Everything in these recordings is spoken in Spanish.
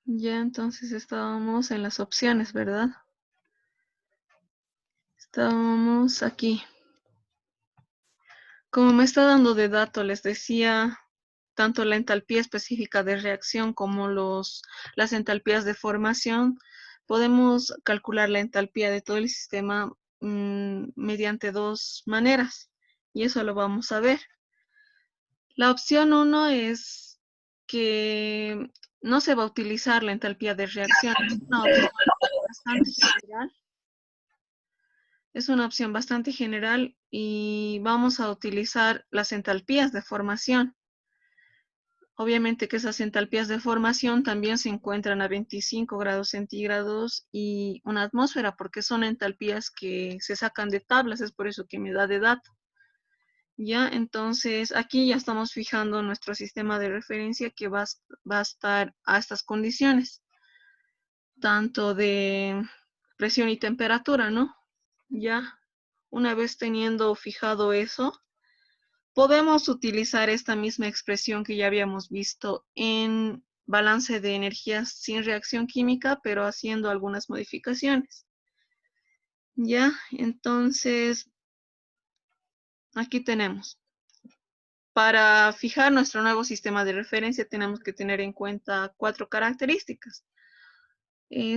Ya, entonces estábamos en las opciones, ¿verdad? Estábamos aquí. Como me está dando de dato, les decía, tanto la entalpía específica de reacción como las entalpías de formación, podemos calcular la entalpía de todo el sistema mediante dos maneras, y eso lo vamos a ver. La opción 1 es que no se va a utilizar la entalpía de reacción. Es una opción bastante general. Es una opción bastante general y vamos a utilizar las entalpías de formación. Obviamente que esas entalpías de formación también se encuentran a 25 grados centígrados y una atmósfera, porque son entalpías que se sacan de tablas, es por eso que me da de dato. Ya, entonces aquí ya estamos fijando nuestro sistema de referencia que va a estar a estas condiciones, tanto de presión y temperatura, ¿no? Ya, una vez teniendo fijado eso, podemos utilizar esta misma expresión que ya habíamos visto en balance de energías sin reacción química, pero haciendo algunas modificaciones. Ya, entonces, aquí tenemos. Para fijar nuestro nuevo sistema de referencia tenemos que tener en cuenta 4 características.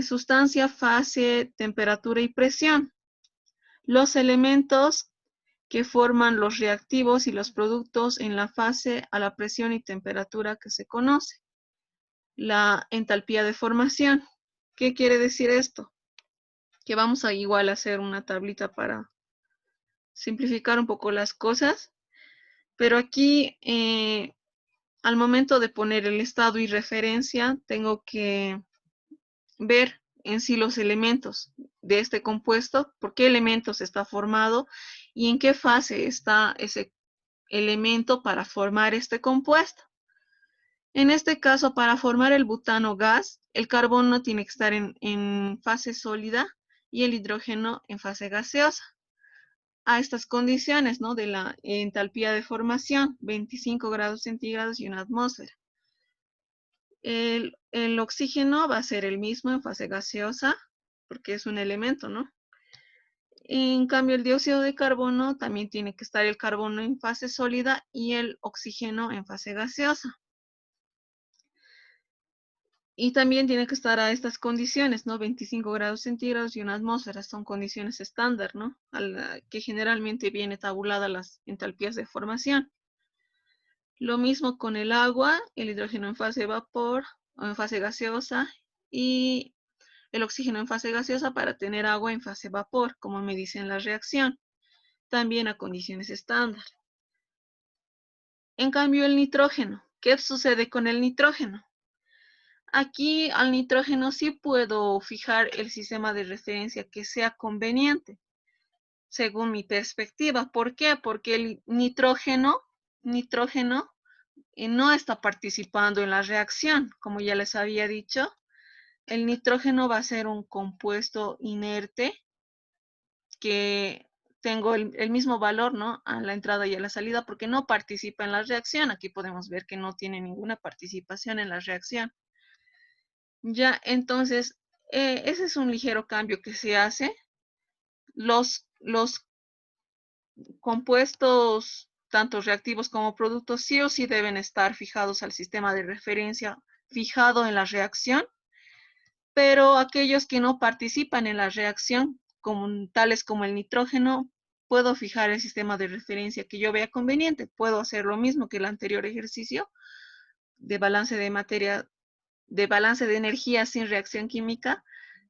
Sustancia, fase, temperatura y presión. Los elementos que forman los reactivos y los productos en la fase a la presión y temperatura que se conoce. La entalpía de formación. ¿Qué quiere decir esto? Que vamos a igual hacer una tablita para simplificar un poco las cosas, pero aquí al momento de poner el estado y referencia tengo que ver en sí los elementos de este compuesto, por qué elementos está formado y en qué fase está ese elemento para formar este compuesto. En este caso, para formar el butano gas, el carbono tiene que estar en fase sólida y el hidrógeno en fase gaseosa. A estas condiciones, ¿no? De la entalpía de formación, 25 grados centígrados y una atmósfera. El oxígeno va a ser el mismo en fase gaseosa, porque es un elemento, ¿no? En cambio, el dióxido de carbono también tiene que estar el carbono en fase sólida y el oxígeno en fase gaseosa. Y también tiene que estar a estas condiciones, ¿no? 25 grados centígrados y una atmósfera, son condiciones estándar, ¿no? Que generalmente viene tabulada las entalpías de formación. Lo mismo con el agua, el hidrógeno en fase de vapor o en fase gaseosa y el oxígeno en fase gaseosa para tener agua en fase vapor, como me dice en la reacción, también a condiciones estándar. En cambio, el nitrógeno, ¿qué sucede con el nitrógeno? Aquí al nitrógeno sí puedo fijar el sistema de referencia que sea conveniente, según mi perspectiva. ¿Por qué? Porque el nitrógeno no está participando en la reacción, como ya les había dicho. El nitrógeno va a ser un compuesto inerte que tengo el mismo valor, ¿no? A la entrada y a la salida porque no participa en la reacción. Aquí podemos ver que no tiene ninguna participación en la reacción. Ya, entonces, ese es un ligero cambio que se hace. Los compuestos, tanto reactivos como productos, sí o sí deben estar fijados al sistema de referencia fijado en la reacción, pero aquellos que no participan en la reacción, como, tales como el nitrógeno, puedo fijar el sistema de referencia que yo vea conveniente. Puedo hacer lo mismo que el anterior ejercicio de balance de materia, de balance de energía sin reacción química.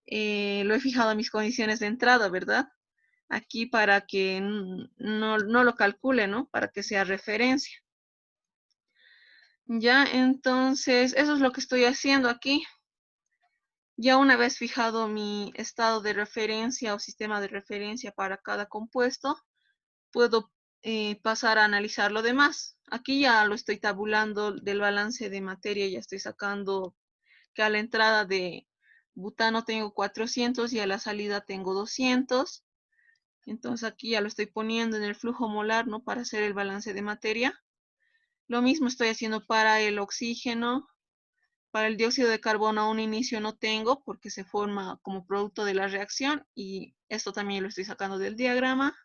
Lo he fijado a mis condiciones de entrada, ¿verdad? Aquí para que no lo calcule, ¿no? Para que sea referencia. Ya, entonces, eso es lo que estoy haciendo aquí. Ya una vez fijado mi estado de referencia o sistema de referencia para cada compuesto, puedo pasar a analizar lo demás. Aquí ya lo estoy tabulando del balance de materia, ya estoy sacando que a la entrada de butano tengo 400 y a la salida tengo 200. Entonces aquí ya lo estoy poniendo en el flujo molar, ¿no? Para hacer el balance de materia. Lo mismo estoy haciendo para el oxígeno, Para el dióxido de carbono a un inicio no tengo porque se forma como producto de la reacción y esto también lo estoy sacando del diagrama.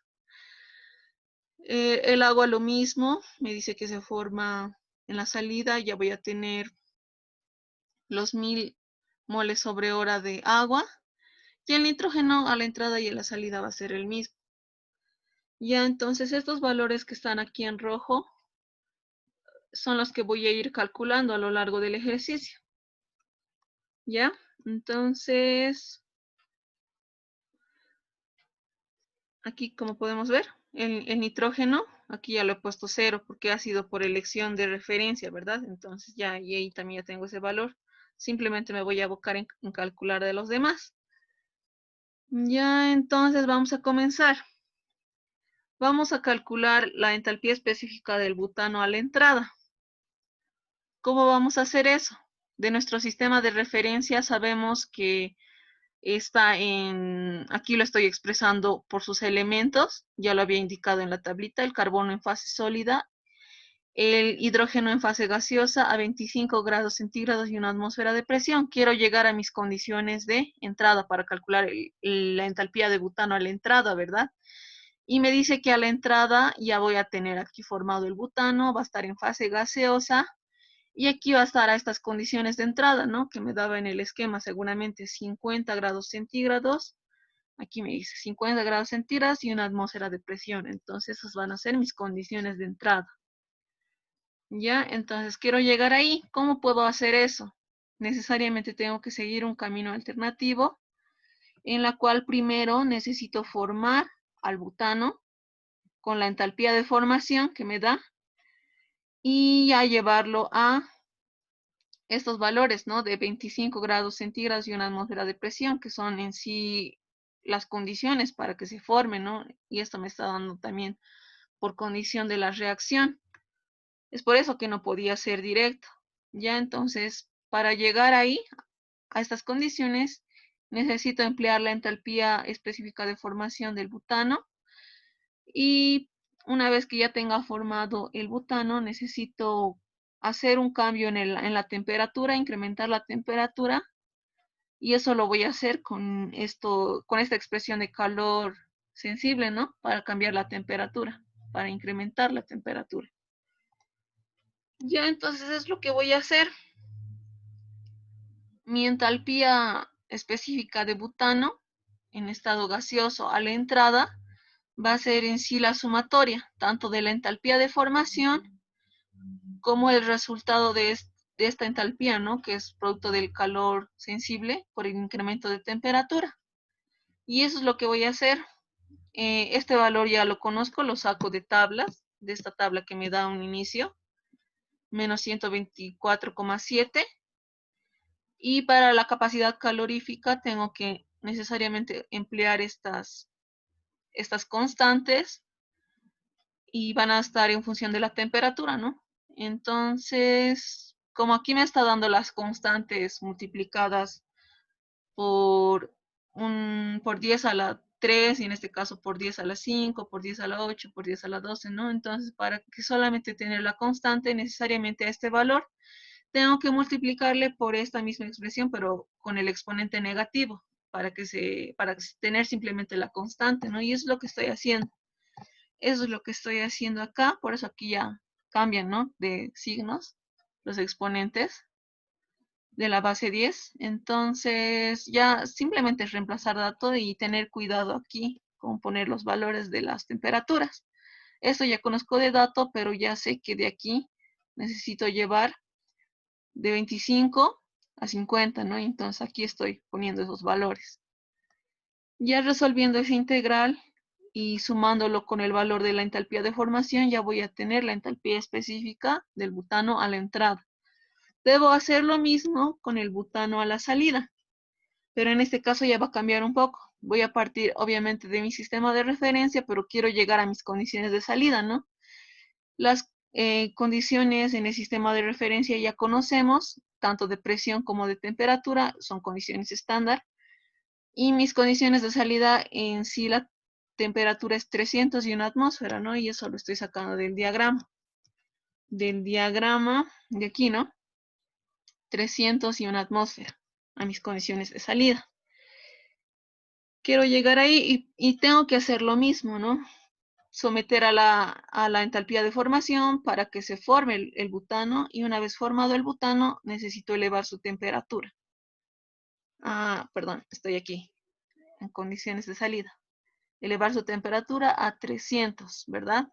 El agua lo mismo, me dice que se forma en la salida, ya voy a tener los 1000 moles sobre hora de agua y el nitrógeno a la entrada y a la salida va a ser el mismo. Ya entonces estos valores que están aquí en rojo son los que voy a ir calculando a lo largo del ejercicio. ¿Ya? Entonces, aquí como podemos ver, el nitrógeno, aquí ya lo he puesto 0 porque ha sido por elección de referencia, ¿verdad? Entonces ya, y ahí también ya tengo ese valor. Simplemente me voy a abocar en calcular de los demás. Ya, entonces vamos a comenzar. Vamos a calcular la entalpía específica del butano a la entrada. ¿Cómo vamos a hacer eso? De nuestro sistema de referencia sabemos que está aquí lo estoy expresando por sus elementos, ya lo había indicado en la tablita, el carbono en fase sólida, el hidrógeno en fase gaseosa a 25 grados centígrados y una atmósfera de presión. Quiero llegar a mis condiciones de entrada para calcular la entalpía de butano a la entrada, ¿verdad? Y me dice que a la entrada ya voy a tener aquí formado el butano, va a estar en fase gaseosa, y aquí va a estar a estas condiciones de entrada, ¿no? Que me daba en el esquema seguramente 50 grados centígrados. Aquí me dice 50 grados centígrados y una atmósfera de presión. Entonces, esas van a ser mis condiciones de entrada. ¿Ya? Entonces, quiero llegar ahí. ¿Cómo puedo hacer eso? Necesariamente tengo que seguir un camino alternativo en la cual primero necesito formar al butano con la entalpía de formación que me da y ya llevarlo a estos valores, ¿no? De 25 grados centígrados y una atmósfera de presión, que son en sí las condiciones para que se forme, ¿no? Y esto me está dando también por condición de la reacción. Es por eso que no podía ser directo. Ya entonces, para llegar ahí, a estas condiciones, necesito emplear la entalpía específica de formación del butano. Y una vez que ya tenga formado el butano, necesito hacer un cambio en la temperatura, incrementar la temperatura, y eso lo voy a hacer con esta expresión de calor sensible, ¿no? Para cambiar la temperatura, para incrementar la temperatura. Ya, entonces es lo que voy a hacer. Mi entalpía específica de butano en estado gaseoso a la entrada va a ser en sí la sumatoria, tanto de la entalpía de formación como el resultado de esta entalpía, ¿no? Que es producto del calor sensible por el incremento de temperatura. Y eso es lo que voy a hacer. Este valor ya lo conozco, lo saco de tablas, de esta tabla que me da un inicio, menos 124,7. Y para la capacidad calorífica tengo que necesariamente emplear estas constantes y van a estar en función de la temperatura, ¿no? Entonces, como aquí me está dando las constantes multiplicadas por, por 10 a la 3, y en este caso por 10 a la 5, por 10 a la 8, por 10 a la 12, ¿no? Entonces, para que solamente tener la constante necesariamente a este valor, tengo que multiplicarle por esta misma expresión, pero con el exponente negativo, para tener simplemente la constante, ¿no? Y eso es lo que estoy haciendo. Eso es lo que estoy haciendo acá, por eso aquí ya cambian, ¿no? De signos, los exponentes de la base 10. Entonces ya simplemente es reemplazar dato y tener cuidado aquí con poner los valores de las temperaturas. Esto ya conozco de dato, pero ya sé que de aquí necesito llevar de 25 a 50, ¿no? Entonces aquí estoy poniendo esos valores. Ya resolviendo esa integral y sumándolo con el valor de la entalpía de formación, ya voy a tener la entalpía específica del butano a la entrada. Debo hacer lo mismo con el butano a la salida, pero en este caso ya va a cambiar un poco. Voy a partir obviamente de mi sistema de referencia, pero quiero llegar a mis condiciones de salida, ¿no? Las condiciones en el sistema de referencia ya conocemos, tanto de presión como de temperatura, son condiciones estándar. Y mis condiciones de salida en sí, la temperatura es 300 y una atmósfera, ¿no? Y eso lo estoy sacando del diagrama. Del diagrama de aquí, ¿no? 300 y una atmósfera a mis condiciones de salida. Quiero llegar ahí y tengo que hacer lo mismo, ¿no? Someter a la entalpía de formación para que se forme el butano, y una vez formado el butano necesito elevar su temperatura. Perdón, estoy aquí en condiciones de salida. Elevar su temperatura a 300, ¿verdad?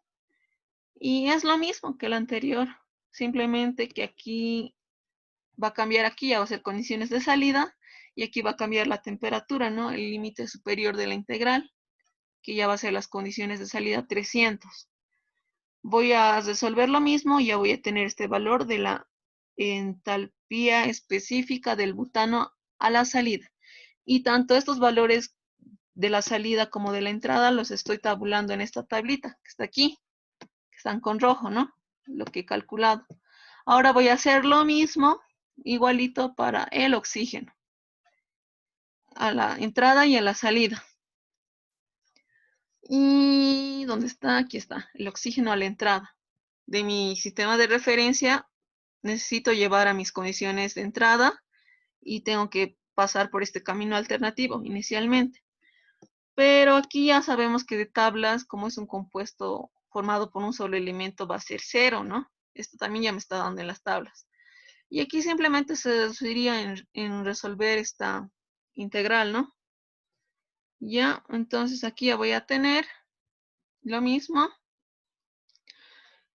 Y es lo mismo que el anterior, simplemente que aquí va a cambiar, aquí ya va a ser condiciones de salida, y aquí va a cambiar la temperatura, ¿no? El límite superior de la integral, que ya va a ser las condiciones de salida 300. Voy a resolver lo mismo y ya voy a tener este valor de la entalpía específica del butano a la salida. Y tanto estos valores de la salida como de la entrada los estoy tabulando en esta tablita que está aquí, que están con rojo, ¿no? Lo que he calculado. Ahora voy a hacer lo mismo, igualito para el oxígeno, a la entrada y a la salida. ¿Y dónde está? Aquí está, el oxígeno a la entrada. De mi sistema de referencia necesito llevar a mis condiciones de entrada y tengo que pasar por este camino alternativo inicialmente. Pero aquí ya sabemos que de tablas, como es un compuesto formado por un solo elemento, va a ser 0, ¿no? Esto también ya me está dando en las tablas. Y aquí simplemente se reduciría en resolver esta integral, ¿no? Ya, entonces aquí ya voy a tener lo mismo.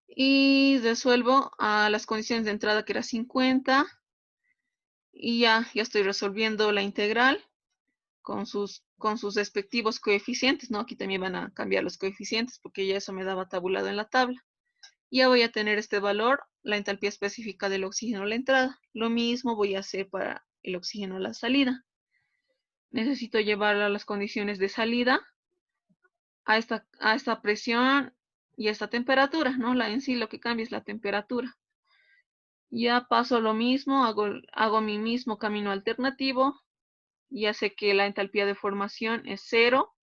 Y resuelvo a las condiciones de entrada, que era 50. Y ya estoy resolviendo la integral con sus respectivos coeficientes, ¿no? Aquí también van a cambiar los coeficientes porque ya eso me daba tabulado en la tabla. Ya voy a tener este valor, la entalpía específica del oxígeno a la entrada. Lo mismo voy a hacer para el oxígeno a la salida. Necesito llevarla a las condiciones de salida, a esta presión y a esta temperatura, ¿no? En sí lo que cambia es la temperatura. Ya paso lo mismo, hago mi mismo camino alternativo. Ya sé que la entalpía de formación es 0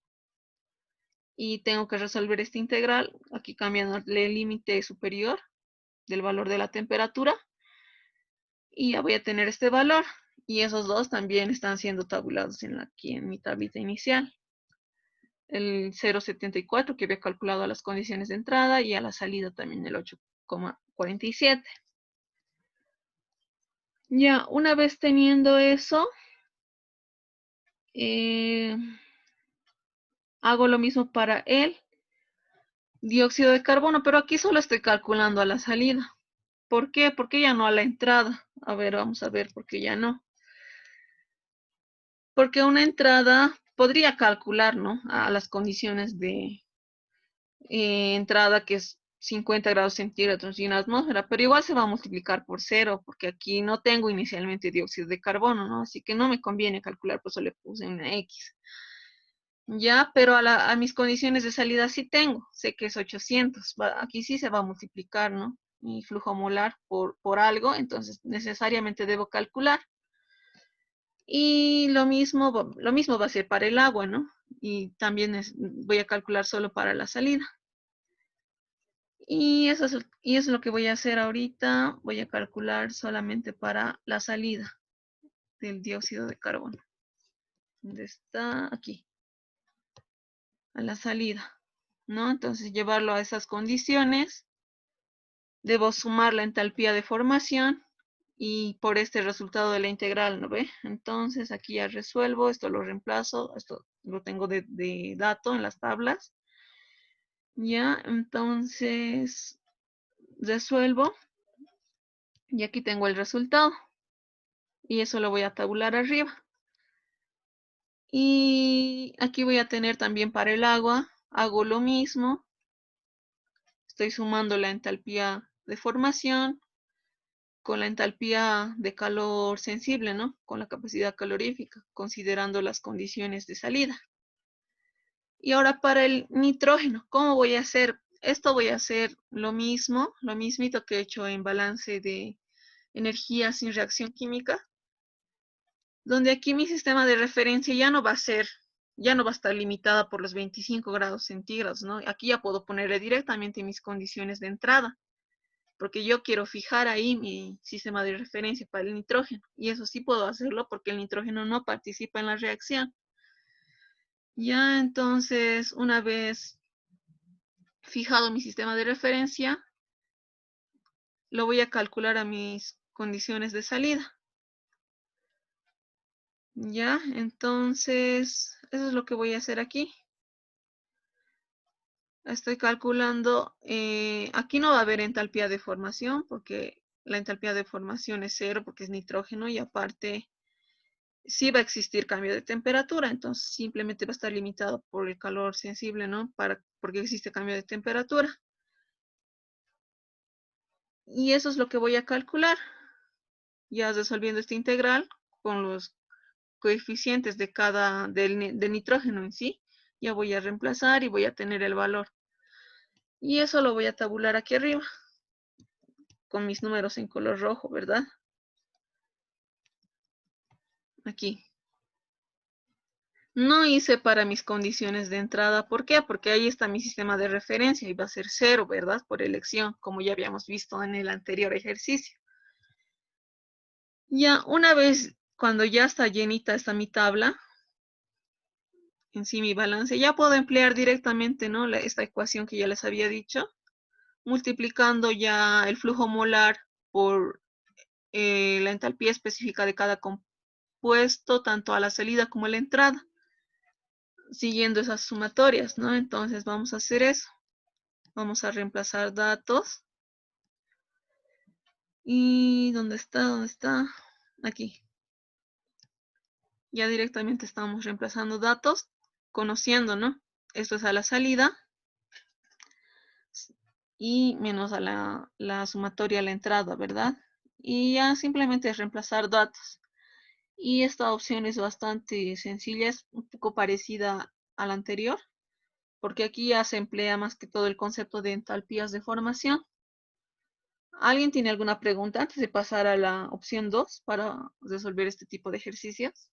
y tengo que resolver esta integral, aquí cambiando el límite superior del valor de la temperatura, y ya voy a tener este valor, y esos dos también están siendo tabulados aquí en mi tablita inicial. El 0,74 que había calculado a las condiciones de entrada, y a la salida también el 8,47. Ya, una vez teniendo eso, hago lo mismo para el dióxido de carbono, pero aquí solo estoy calculando a la salida. ¿Por qué? Porque ya no a la entrada. A ver, vamos a ver por qué ya no. Porque una entrada podría calcular, ¿no? A las condiciones de entrada, que es 50 grados centígrados y una atmósfera, pero igual se va a multiplicar por 0, porque aquí no tengo inicialmente dióxido de carbono, ¿no? Así que no me conviene calcular, por eso le puse una X. Ya, pero a mis condiciones de salida sí tengo, sé que es 800, aquí sí se va a multiplicar, ¿no? Mi flujo molar por algo, entonces necesariamente debo calcular. Y lo mismo va a ser para el agua, ¿no? Y también voy a calcular solo para la salida. Y eso es lo que voy a hacer ahorita. Voy a calcular solamente para la salida del dióxido de carbono. ¿Dónde está? Aquí. A la salida, ¿no? Entonces llevarlo a esas condiciones. Debo sumar la entalpía de formación y por este resultado de la integral, ¿no ve? Entonces aquí ya resuelvo, esto lo reemplazo, esto lo tengo de dato en las tablas. Ya, entonces resuelvo y aquí tengo el resultado. Y eso lo voy a tabular arriba. Y aquí voy a tener también para el agua, hago lo mismo. Estoy sumando la entalpía de formación con la entalpía de calor sensible, ¿no? Con la capacidad calorífica, considerando las condiciones de salida. Y ahora para el nitrógeno, ¿cómo voy a hacer? Esto voy a hacer lo mismo, lo mismito que he hecho en balance de energía sin reacción química, donde aquí mi sistema de referencia ya no va a estar limitada por los 25 grados centígrados, ¿no? Aquí ya puedo ponerle directamente mis condiciones de entrada. porque yo quiero fijar ahí mi sistema de referencia para el nitrógeno, y eso sí puedo hacerlo porque el nitrógeno no participa en la reacción. Ya, entonces, una vez fijado mi sistema de referencia, lo voy a calcular a mis condiciones de salida. Ya, entonces, eso es lo que voy a hacer aquí. Estoy calculando, aquí no va a haber entalpía de formación porque la entalpía de formación es cero porque es nitrógeno, y aparte sí va a existir cambio de temperatura, entonces simplemente va a estar limitado por el calor sensible, ¿no? Porque existe cambio de temperatura. Y eso es lo que voy a calcular, ya resolviendo esta integral con los coeficientes de del nitrógeno en sí. Ya voy a reemplazar y voy a tener el valor. Y eso lo voy a tabular aquí arriba, con mis números en color rojo, ¿verdad? Aquí. No hice para mis condiciones de entrada. ¿Por qué? Porque ahí está mi sistema de referencia y va a ser cero, ¿verdad? Por elección, como ya habíamos visto en el anterior ejercicio. Ya, una vez, cuando ya está llenita esta mi tabla, en sí mi balance, ya puedo emplear directamente, ¿no? Esta ecuación que ya les había dicho, multiplicando ya el flujo molar por la entalpía específica de cada compuesto, tanto a la salida como a la entrada, siguiendo esas sumatorias, ¿no? Entonces vamos a hacer eso. Vamos a reemplazar datos. ¿Y dónde está? ¿Dónde está? Aquí. Ya directamente estamos reemplazando datos, conociendo, ¿no? Esto es a la salida y menos a la sumatoria a la entrada, ¿verdad? Y ya simplemente es reemplazar datos. Y esta opción es bastante sencilla, es un poco parecida a la anterior, porque aquí ya se emplea más que todo el concepto de entalpías de formación. ¿Alguien tiene alguna pregunta antes de pasar a la opción 2 para resolver este tipo de ejercicios?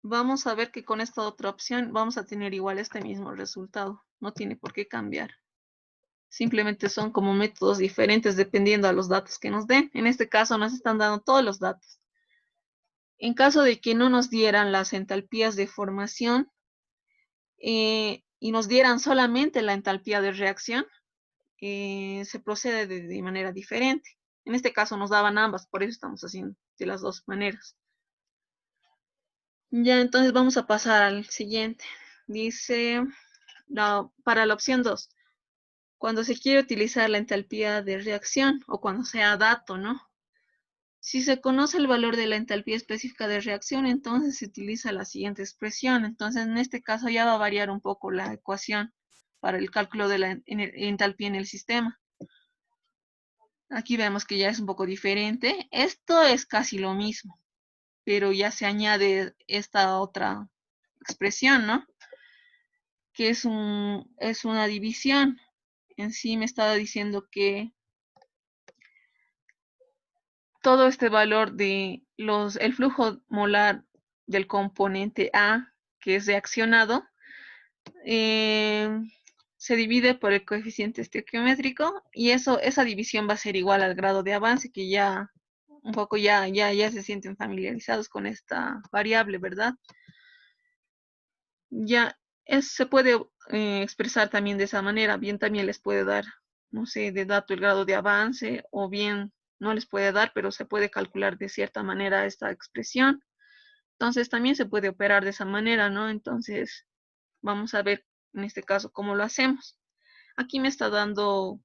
Vamos a ver que con esta otra opción vamos a tener igual este mismo resultado. No tiene por qué cambiar. Simplemente son como métodos diferentes dependiendo a los datos que nos den. En este caso nos están dando todos los datos. En caso de que no nos dieran las entalpías de formación y nos dieran solamente la entalpía de reacción, se procede de manera diferente. En este caso nos daban ambas, por eso estamos haciendo de las dos maneras. Ya, entonces vamos a pasar al siguiente. Dice, para la opción 2, cuando se quiere utilizar la entalpía de reacción o cuando sea dato, ¿no? Si se conoce el valor de la entalpía específica de reacción, entonces se utiliza la siguiente expresión. Entonces, en este caso ya va a variar un poco la ecuación para el cálculo de la entalpía en el sistema. Aquí vemos que ya es un poco diferente. Esto es casi lo mismo, pero ya se añade esta otra expresión, ¿no? Que es una división. En sí me estaba diciendo que todo este valor de el flujo molar del componente A, que es reaccionado, eh, se divide por el coeficiente estequiométrico, y esa división va a ser igual al grado de avance, que ya un poco ya se sienten familiarizados con esta variable, ¿verdad? Ya se puede expresar también de esa manera. Bien, también les puede dar, no sé, de dato el grado de avance, o bien no les puede dar, pero se puede calcular de cierta manera esta expresión. Entonces también se puede operar de esa manera, ¿no? Entonces vamos a ver en este caso cómo lo hacemos. Aquí me está dando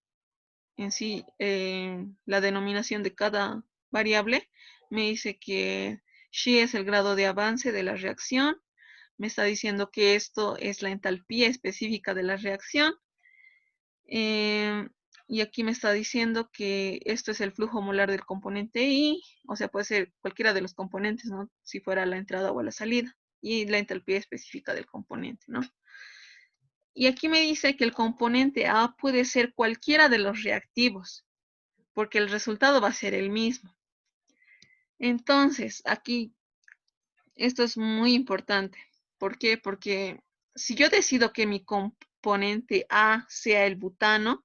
en sí la denominación de cada variable. Me dice que Xi es el grado de avance de la reacción. Me está diciendo que esto es la entalpía específica de la reacción. Eh, y aquí me está diciendo que esto es el flujo molar del componente I, o sea, puede ser cualquiera de los componentes, ¿no? Si fuera la entrada o la salida. Y la entalpía específica del componente, ¿no? Y aquí me dice que el componente A puede ser cualquiera de los reactivos, porque el resultado va a ser el mismo. Entonces, aquí, esto es muy importante. ¿Por qué? Porque si yo decido que mi componente A sea el butano,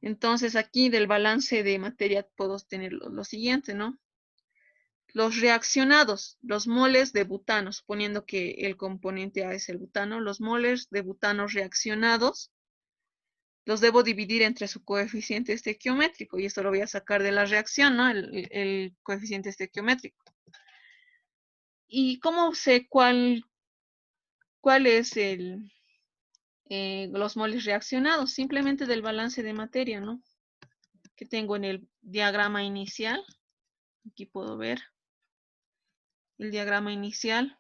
entonces aquí del balance de materia puedo tener lo siguiente, ¿no? Los reaccionados, los moles de butano, suponiendo que el componente A es el butano, los moles de butano reaccionados los debo dividir entre su coeficiente estequiométrico, y esto lo voy a sacar de la reacción, ¿no? El coeficiente estequiométrico. ¿Y cómo sé cuál es los moles reaccionados? Simplemente del balance de materia, ¿no? Que tengo en el diagrama inicial. Aquí puedo ver el diagrama inicial.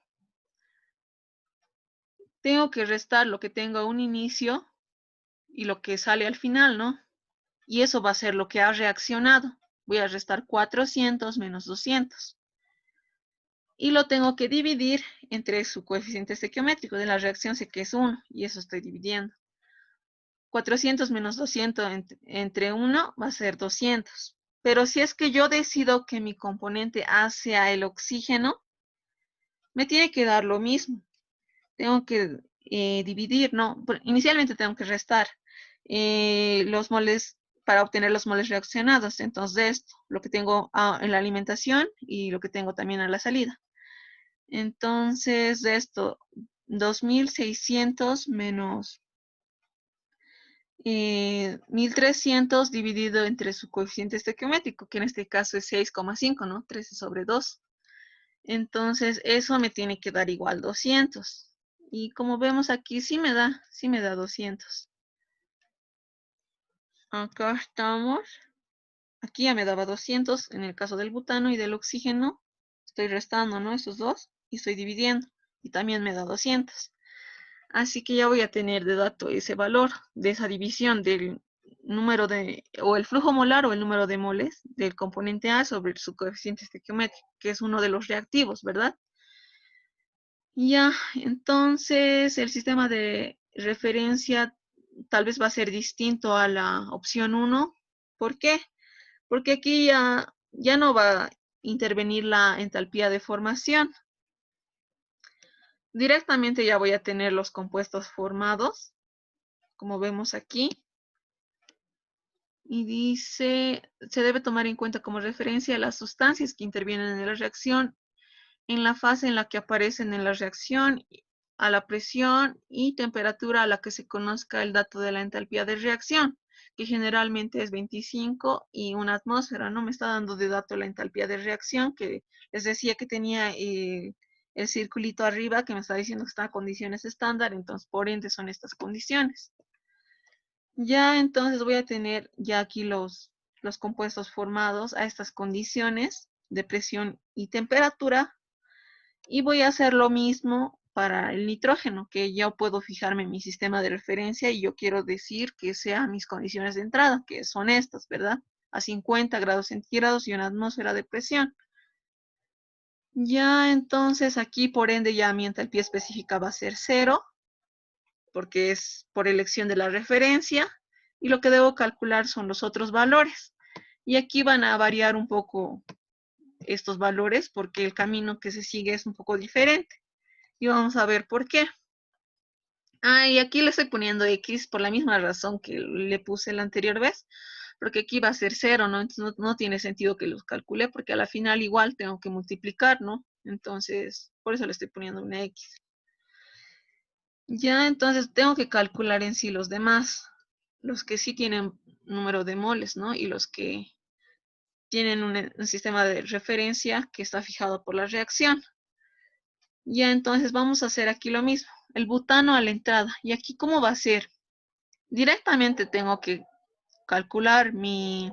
Tengo que restar lo que tengo a un inicio y lo que sale al final, ¿no? Y eso va a ser lo que ha reaccionado. Voy a restar 400 menos 200. Y lo tengo que dividir entre su coeficiente estequiométrico. De la reacción sé que es 1, y eso estoy dividiendo. 400 menos 200 entre 1 va a ser 200. Pero si es que yo decido que mi componente A sea el oxígeno, me tiene que dar lo mismo. Tengo que dividir, ¿no? Inicialmente tengo que restar los moles para obtener los moles reaccionados. Entonces, de esto, lo que tengo en la alimentación y lo que tengo también a la salida. Entonces, de esto, 2600 menos 1300 dividido entre su coeficiente estequiométrico, que en este caso es 6,5, ¿no? 13 sobre 2. Entonces, eso me tiene que dar igual 200. Y como vemos aquí, sí me da 200. Acá estamos. Aquí ya me daba 200 en el caso del butano, y del oxígeno estoy restando, ¿no? Estos dos, y estoy dividiendo. Y también me da 200. Así que ya voy a tener de dato ese valor de esa división del número o el flujo molar o el número de moles del componente A sobre su coeficiente estequiométrico, que es uno de los reactivos, ¿verdad? Ya, entonces el sistema de referencia tal vez va a ser distinto a la opción 1. ¿Por qué? Porque aquí ya no va a intervenir la entalpía de formación. Directamente ya voy a tener los compuestos formados, como vemos aquí. Y dice, se debe tomar en cuenta como referencia las sustancias que intervienen en la reacción en la fase en la que aparecen en la reacción, a la presión y temperatura a la que se conozca el dato de la entalpía de reacción, que generalmente es 25 y una atmósfera, ¿no? Me está dando de dato la entalpía de reacción, que les decía que tenía el circulito arriba que me está diciendo que está a condiciones estándar, entonces por ende son estas condiciones. Ya entonces voy a tener ya aquí los compuestos formados a estas condiciones de presión y temperatura, y voy a hacer lo mismo para el nitrógeno, que ya puedo fijarme en mi sistema de referencia y yo quiero decir que sean mis condiciones de entrada, que son estas, ¿verdad? A 50 grados centígrados y una atmósfera de presión. Ya entonces aquí por ende ya mi entalpía específica va a ser 0, porque es por elección de la referencia, y lo que debo calcular son los otros valores. Y aquí van a variar un poco estos valores porque el camino que se sigue es un poco diferente. Y vamos a ver por qué. Y aquí le estoy poniendo X por la misma razón que le puse la anterior vez, porque aquí va a ser 0, ¿no? Entonces no tiene sentido que los calcule, porque a la final igual tengo que multiplicar, ¿no? Entonces, por eso le estoy poniendo una X. Ya, entonces tengo que calcular en sí los demás, los que sí tienen número de moles, ¿no? Y los que tienen un sistema de referencia que está fijado por la reacción. Ya, entonces vamos a hacer aquí lo mismo. El butano a la entrada. ¿Y aquí cómo va a ser? Directamente tengo que calcular mi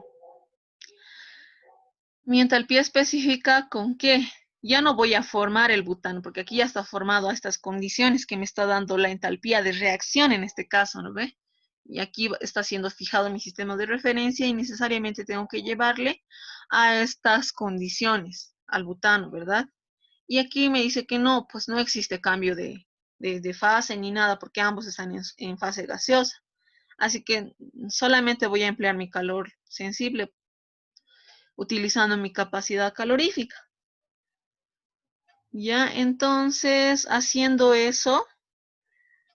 entalpía específica con qué. Ya no voy a formar el butano, porque aquí ya está formado a estas condiciones que me está dando la entalpía de reacción en este caso, ¿no ve? Y aquí está siendo fijado mi sistema de referencia y necesariamente tengo que llevarle a estas condiciones, al butano, ¿verdad? Y aquí me dice que no, pues no existe cambio de de fase ni nada, porque ambos están en fase gaseosa. Así que solamente voy a emplear mi calor sensible utilizando mi capacidad calorífica. Ya, entonces, haciendo eso,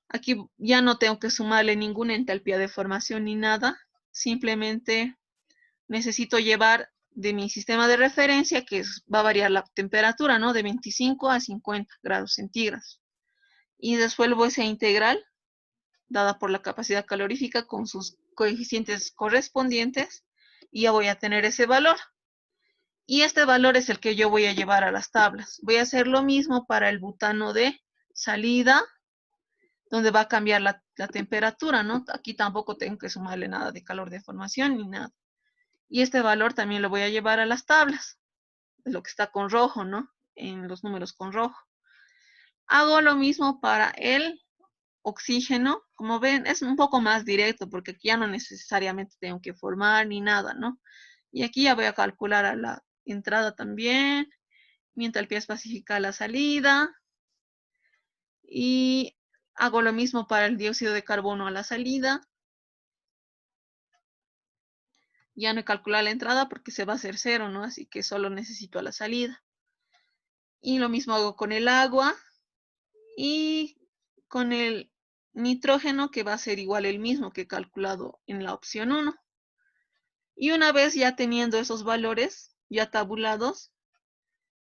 aquí ya no tengo que sumarle ninguna entalpía de formación ni nada. Simplemente necesito llevar de mi sistema de referencia, que va a variar la temperatura, ¿no? De 25 a 50 grados centígrados. Y resuelvo esa integral dada por la capacidad calorífica con sus coeficientes correspondientes y ya voy a tener ese valor. Y este valor es el que yo voy a llevar a las tablas. Voy a hacer lo mismo para el butano de salida, donde va a cambiar la temperatura, ¿no? Aquí tampoco tengo que sumarle nada de calor de formación ni nada. Y este valor también lo voy a llevar a las tablas, de lo que está con rojo, ¿no? En los números con rojo. Hago lo mismo para el oxígeno. Como ven, es un poco más directo porque aquí ya no necesariamente tengo que formar ni nada, ¿no? Y aquí ya voy a calcular a la entrada también, mi entalpía específica a la salida. Y hago lo mismo para el dióxido de carbono a la salida. Ya no he calculado la entrada porque se va a hacer cero, ¿no? Así que solo necesito a la salida. Y lo mismo hago con el agua y con el nitrógeno, que va a ser igual el mismo que he calculado en la opción 1. Y una vez ya teniendo esos valores ya tabulados,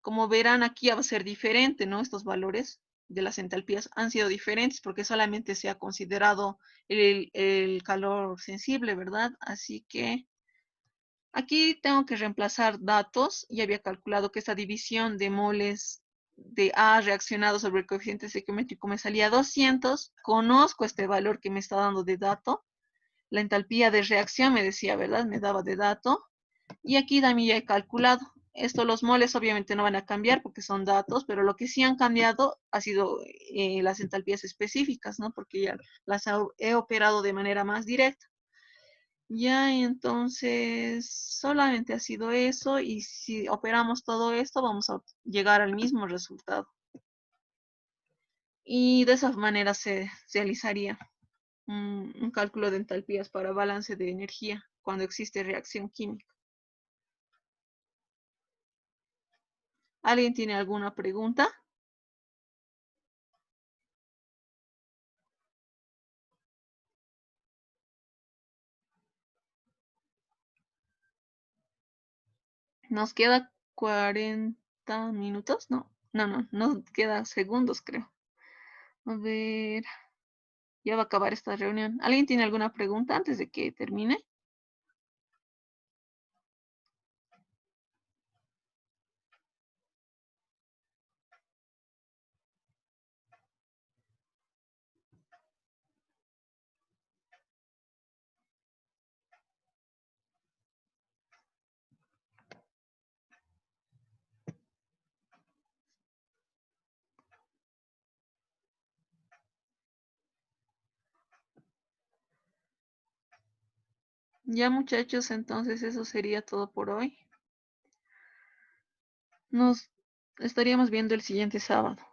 como verán aquí ya va a ser diferente, ¿no? Estos valores de las entalpías han sido diferentes porque solamente se ha considerado el calor sensible, ¿verdad? Así que aquí tengo que reemplazar datos. Ya había calculado que esta división de moles de A reaccionado sobre el coeficiente estequiométrico me salía 200. Conozco este valor que me está dando de dato. La entalpía de reacción me decía, ¿verdad? Me daba de dato. Y aquí también ya he calculado. Esto, los moles obviamente no van a cambiar porque son datos, pero lo que sí han cambiado ha sido las entalpías específicas, ¿no? Porque ya las he operado de manera más directa. Ya, entonces, solamente ha sido eso y si operamos todo esto, vamos a llegar al mismo resultado. Y de esa manera se realizaría un cálculo de entalpías para balance de energía cuando existe reacción química. ¿Alguien tiene alguna pregunta? Nos queda 40 minutos, no, nos queda segundos, creo. A ver, ya va a acabar esta reunión. ¿Alguien tiene alguna pregunta antes de que termine? Ya, muchachos, entonces eso sería todo por hoy. Nos estaríamos viendo el siguiente sábado.